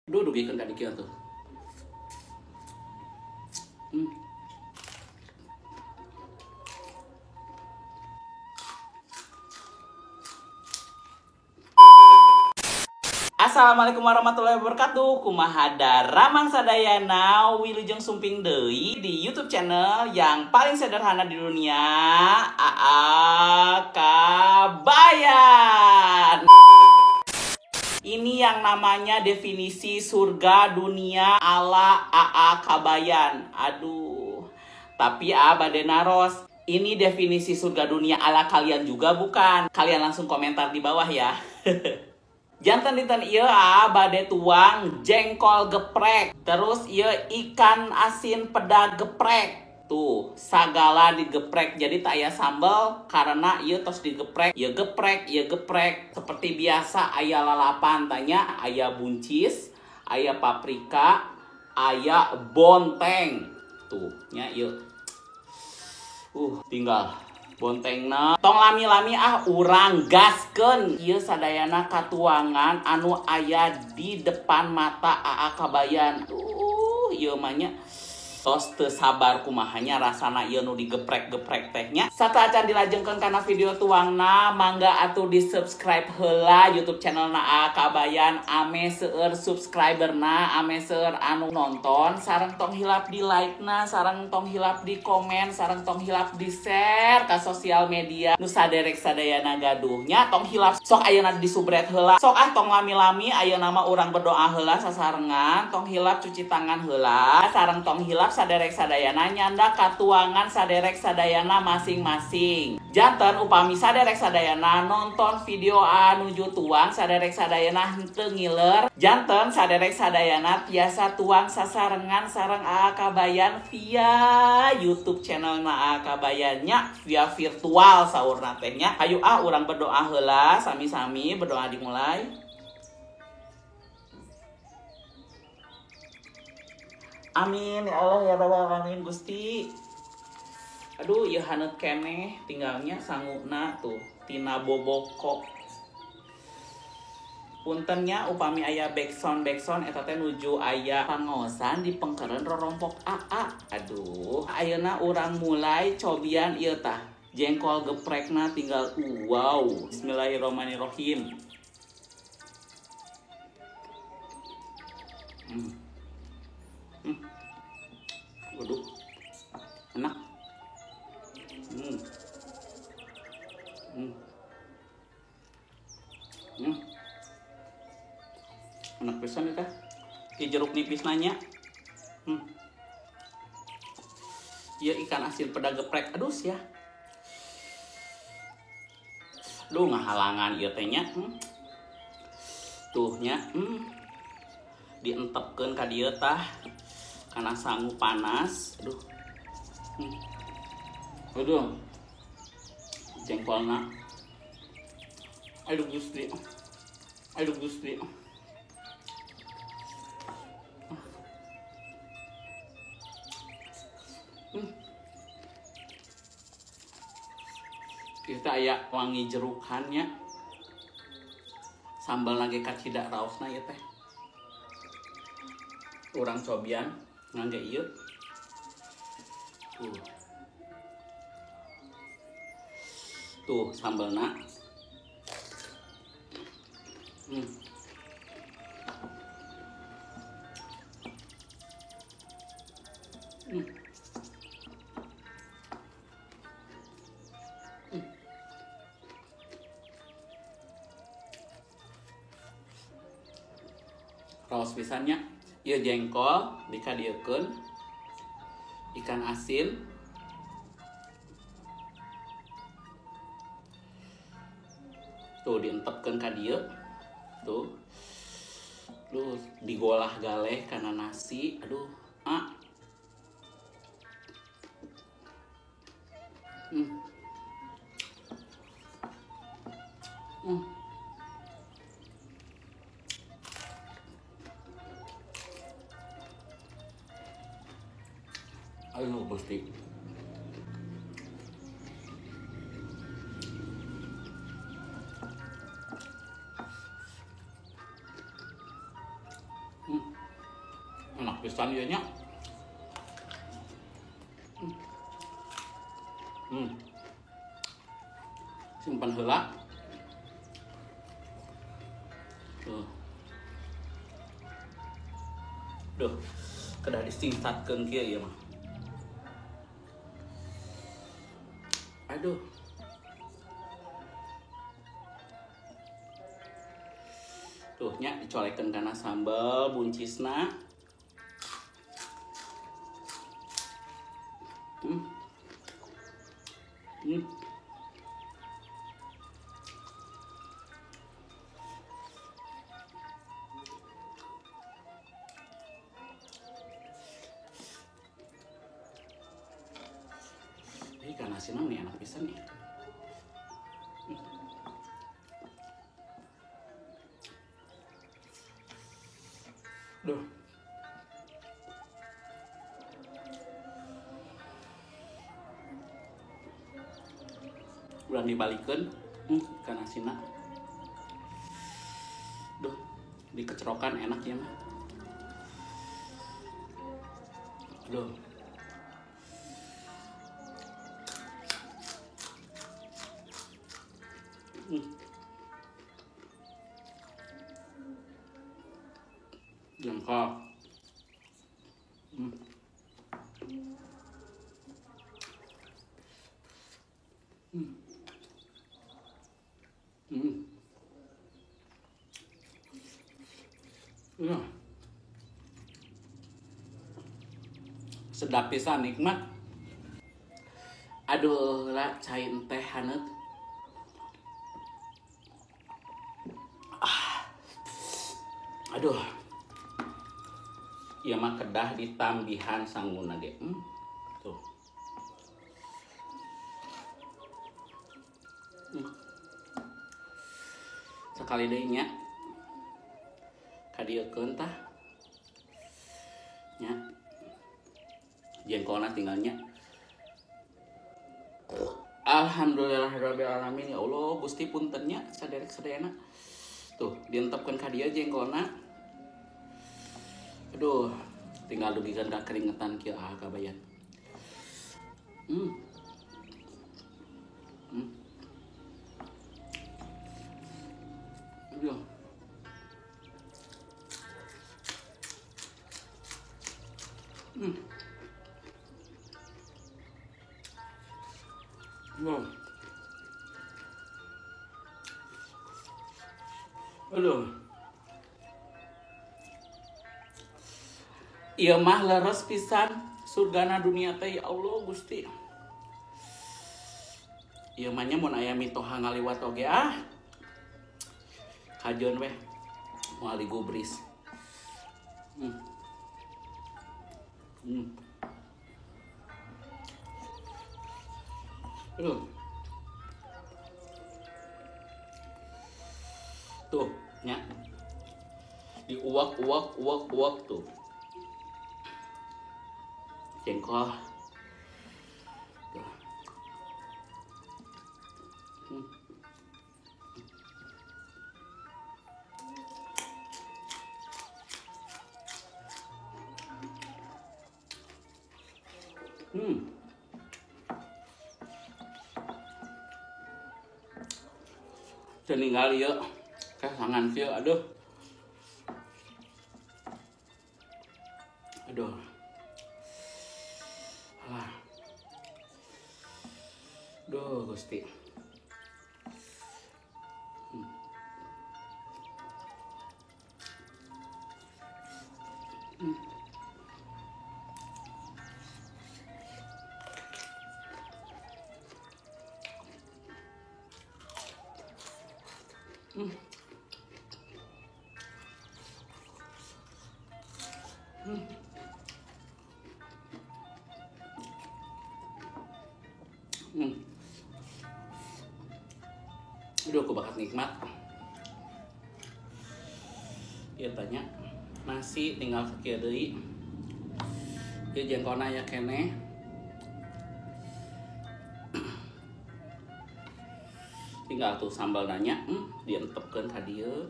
Duh, dugikeun ka dikieu tuh. Assalamualaikum warahmatullahi wabarakatuh. Kumaha daramang sadayana wilujeng sumping deui di YouTube channel yang paling sederhana di dunia, AA Kabayan. Ini yang namanya definisi surga dunia ala AA Kabayan. Aduh. Tapi bade naros, ini definisi surga dunia ala kalian juga bukan? Kalian langsung komentar di bawah ya. Jantan dinten ieu bade tuang jengkol geprek, terus ieu ikan asin peda geprek. Tuh, sagala digeprek. Jadi tak aya sambal karena ieu tos digeprek. Ieu geprek. Seperti biasa aya lalapan tanya, aya buncis, aya paprika, aya bonteng. Tuh, nya ieu. Tinggal bontengna tong lami-lami urang gaskeun ieu sadayana katuangan anu aya di depan mata AA Kabayan. Ieu mah nya tos teu sabar kumahanya rasana ieu nu digeprek-geprek teh nya. Sataacan dilajengkeun kana video tuangna, mangga atuh di-subscribe heula YouTube channelna AA Kabayan. Ame seueur subscriberna, ame seueur anu nonton, sareng tong hilap di like-na, sareng tong hilap di komen, sareng tong hilap di share ka sosial media nu saderek sadayana gaduh nya. Tong hilap sok ayeuna disubret heula, sok tong lami-lami ayeuna mah urang berdoa heula sasarengan, tong hilap cuci tangan heula, sareng tong hilap saderek sadayana nyanda katuangan saderek sadayana masing-masing. Janten upami saderek sadayana nonton video nuju tuang saderek sadayana henteu ngiler, janten saderek sadayana tiasa tuang sasarengan sareng AA Kabayan via YouTube channel AA Kabayan nya, via virtual saurna teh nya. Hayu urang berdoa heula sami-sami, berdoa dimulai. Amin ya Allah ya Rabbal alamin Gusti. Aduh, ieu haneut keneh tinggalnya sanguna tuh tina boboko. Puntennya upami aya backsound eta teh nuju aya pangaosan di pengkeureun rorompok AA. Aduh, ayeuna urang mulai cobian ieu tah jengkol geprekna tinggal wow. Bismillahirrahmanirrahim. Waduh, enak. Enak pisan eta. Ki jeruk nipis nanya. Ieu ikan asin peda geprek. Aduh sia. Duh ngahalangan ieu teh nya. Tuh nya. Dientepkeun ka dieu tah. Karena sangu panas. Aduh. Jengkolna. Aduh Gusti. Kita aya wangi jerukannya. Sambal lagi kacida raosna ya teh. Urang cobian ngangge ieu. Tuh sambalna. Raos pisannya. Ieu jengkol dikadiekeun ikan asin. Tuh dientepkeun ka dieu. Tuh. Duh, digolah galeh kana nasi. Aduh, Aduh, Gusti. Enak pisan ieu nya. Simpan heula. Tuh. Duh, kedah disingkatkeun kieu ieu mah. Aduh. Tuh nya dicolekeun kana sambal buncisna. Ikan asinnya nih enak pisan nih. Duh. Udah dibalikeun ikan asinna. Duh, dikecerokan enak ya mah. Duh. Jengkol. Ya. Sedap pisan nikmat. Aduh lah cai teh haneut. Aduh. Ieu mah kedah ditambihan sangguna ge. Tuh. Sekali deui nya. Kadiekeun tah. Nya. Jengkolna tinggalnya. Alhamdulillahirabbil alamin ya Allah Gusti puntennya saderek sadayana. Tuh, dientepkeun ka dieu jengkolna. Aduh, tinggal dugikeun ka keringetan kieu kabayan. Aduh. Wow. Aduh. Ieu mah leres pisan surgana dunia teh ya Allah Gusti. Ieu mah nya mun aya mitoha ngaliwat oge kajeun weh moal digubris. Tuh, nya. Diuak tuh. Jengkol. Tuh. Ceninggal ieu kasangan kieu aduh. Aduh. Duh Gusti. Aduh, aku bakat nikmat. Ieu tanya nasi tinggal sakieu deui. Ieu jengkolna aya keneh. Tinggal tuh sambal nanya, dientepkeun ka dieu.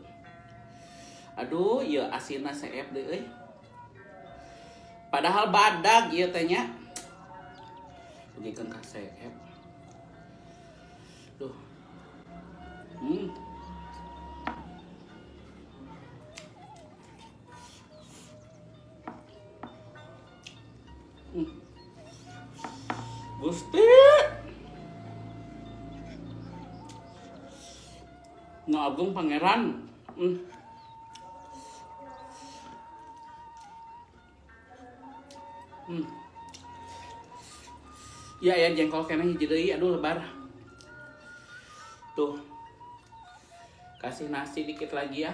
Aduh, ieu asinna seep deui euy. Padahal badag ieu teh nya. Dugikeun ka CF. Tuh. Gusti. Nu agung pangeran. Ya jengkol keneh hiji deui, aduh lebar. Tuh. Kasih nasi dikit lagi ya.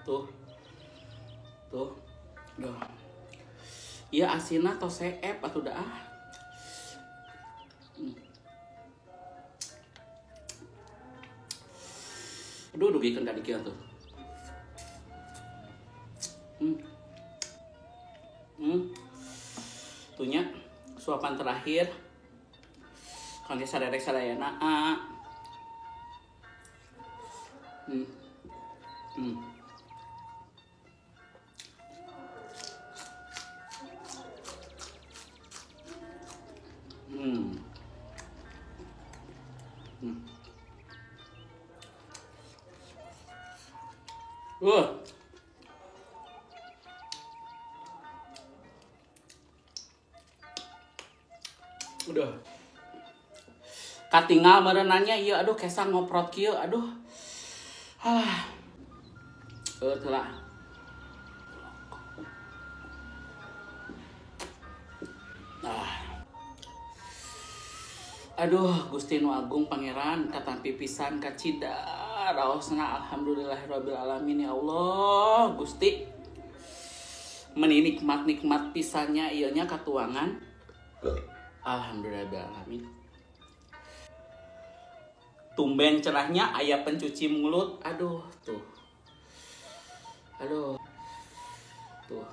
Tuh. Tuh. Duh. Iya asinna tos CF atuh dah. Aduh dugikeun ka dikieu tuh. Tuhnya suapan terakhir kangge saderek sadayana. Udah. Katinggal merenanya ieu aduh kesang ngoprot kieu aduh. Halah. Telah. Aduh Gusti Nu Agung Pangeran katampi pisan kacida raosna alhamdulillahirabbil alamin ya Allah Gusti. Meni nikmat pisannya ieu nya katuangan. Alhamdulillahirabbil alamin. Tumben cerahnya aya pencuci mulut. Aduh tuh. Aduh. Tuh.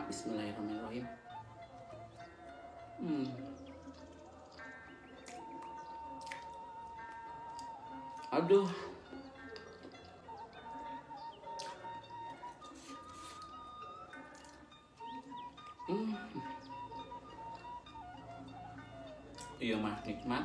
Bismillahirrahmanirrahim. Aduh. Iya mah nikmat.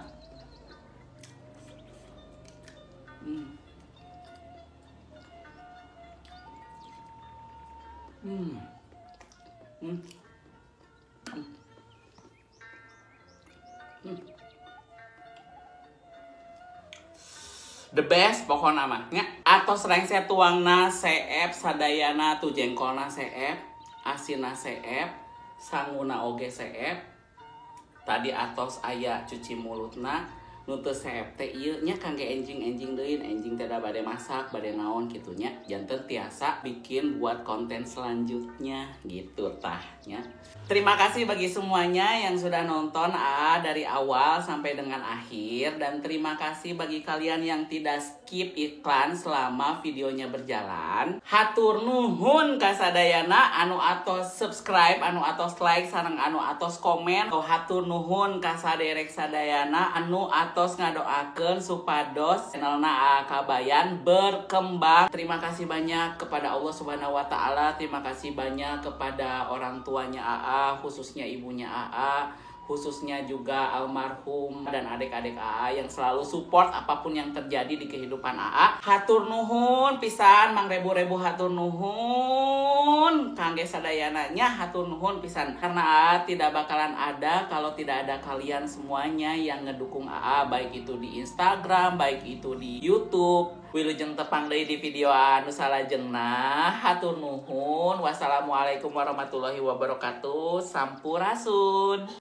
The best pokokna mah nya atos rengse tuangna CF sadayana tu jengkolna CF, asinna CF, sanguna oge CF. Tadi atos aya cuci mulutna nu teu CF teh ieu nya kangge enjing deui, enjing teh da bade masak, bade naon kitu nya. Janten tiasa bikin buat konten selanjutnya gitu tah nya. Terima kasih bagi semuanya yang sudah nonton dari awal sampai dengan akhir. Dan terima kasih bagi kalian yang tidak skip iklan selama videonya berjalan. Hatur nuhun kasadayana anu atos subscribe, anu atos like, sareng anu atos komen. Hatur nuhun kasaderek sadayana anu atos ngadoakeun supados channelna Kabayan berkembang. Terima kasih banyak kepada Allah Subhanahu wa taala. Terima kasih banyak kepada orang tuanya khususnya ibunya khususnya juga almarhum dan adik-adik yang selalu support apapun yang terjadi di kehidupan Hatur nuhun pisan, mang rebu-rebu hatur nuhun kangge sadayananya, hatur nuhun pisan karena tidak bakalan ada kalau tidak ada kalian semuanya yang ngedukung baik itu di Instagram, baik itu di YouTube. Wilujeng tepang deui di video anu salajengna. Hatur nuhun. Wassalamualaikum warahmatullahi wabarakatuh. Sampurasun.